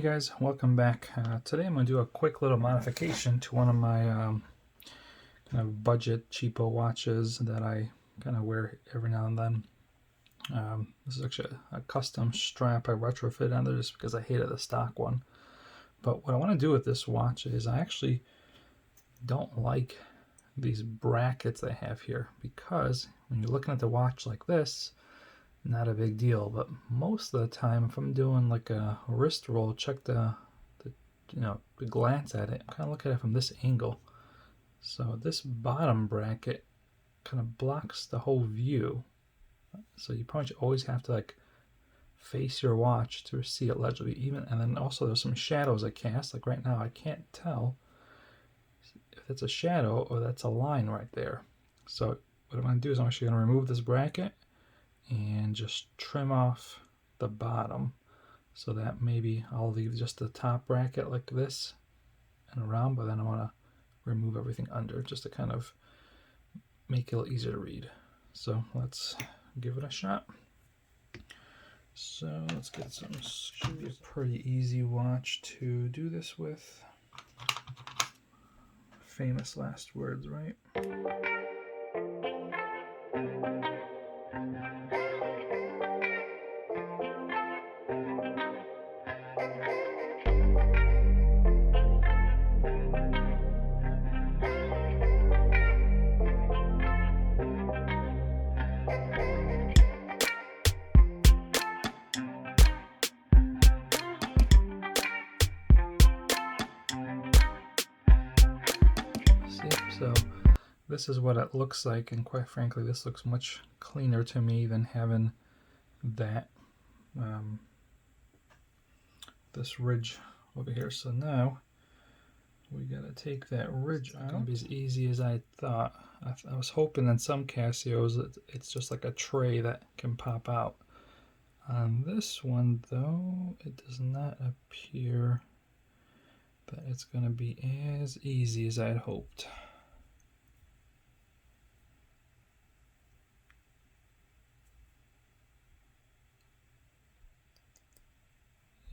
guys, welcome back. Today I'm going to do a quick little modification to one of my kind of budget cheapo watches that I kind of wear every now and then. This is actually a custom strap I retrofit on there just because I hated the stock one. But what I want to do with this watch is I actually don't like these brackets they have here, because when you're looking at the watch like this, not a big deal, but most of the time if I'm doing like a wrist roll, check the glance at it, I'm kind of looking at it from this angle. So this bottom bracket kind of blocks the whole view, so you probably always have to like face your watch to see it legibly. And then also there's some shadows that cast, like right now I can't tell if it's a shadow or that's a line right there. So what I'm going to do is I'm actually going to remove this bracket and just trim off the bottom, so that maybe I'll leave just the top bracket like this and around, but then I want to remove everything under just to kind of make it a little easier to read. So let's give it a shot. So let's get some. Should be a pretty easy watch to do this with. Famous last words, right? So this is what it looks like, and quite frankly this looks much cleaner to me than having that this ridge over here. So now we gotta take that ridge out. It's not gonna be as easy as I thought. I was hoping in some Casios it's just like a tray that can pop out. On this one though, it does not appear that it's gonna be as easy as I'd hoped.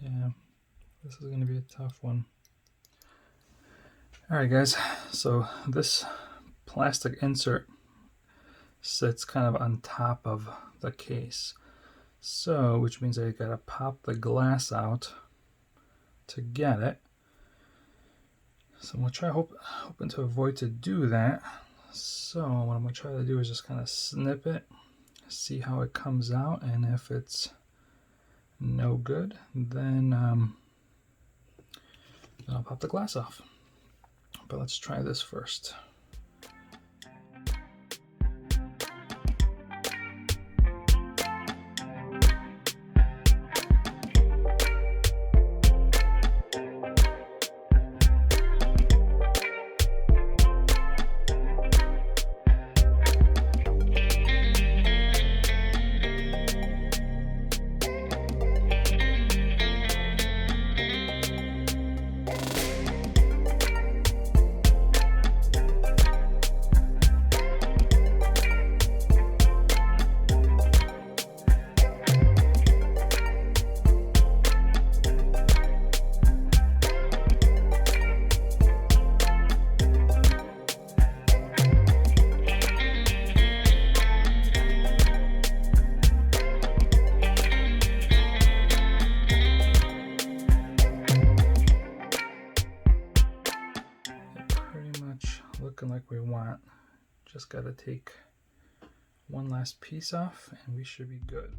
Yeah, this is going to be a tough one. Alright guys, so this plastic insert sits kind of on top of the case. So, which means I got to pop the glass out to get it. So I'm going to try hoping to avoid to do that. So what I'm going to try to do is just kind of snip it, see how it comes out, and if it's no good, then I'll pop the glass off. But let's try this first. Looking like we want. Just got to take one last piece off and we should be good.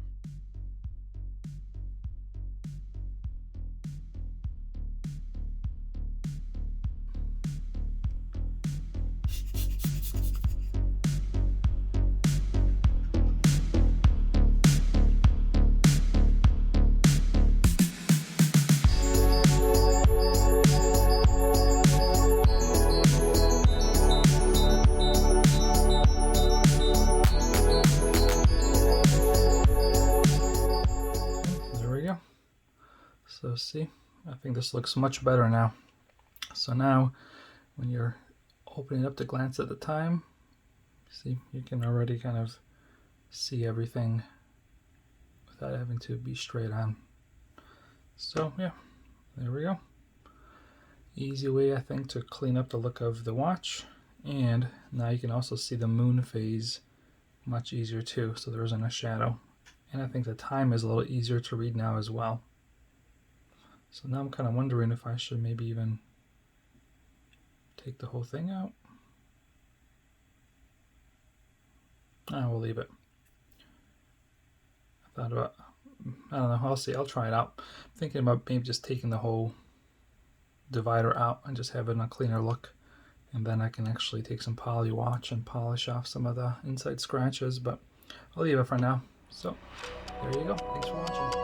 So see, I think this looks much better now. So now when you're opening up to glance at the time, see, you can already kind of see everything without having to be straight on. So yeah, there we go. Easy way, I think, to clean up the look of the watch. And now you can also see the moon phase much easier too, so there isn't a shadow. And I think the time is a little easier to read now as well. So now I'm kind of wondering if I should maybe even take the whole thing out. We'll leave it. I don't know, I'll see, I'll try it out. I'm thinking about maybe just taking the whole divider out and just having a cleaner look. And then I can actually take some poly watch and polish off some of the inside scratches, but I'll leave it for now. So there you go. Thanks for watching.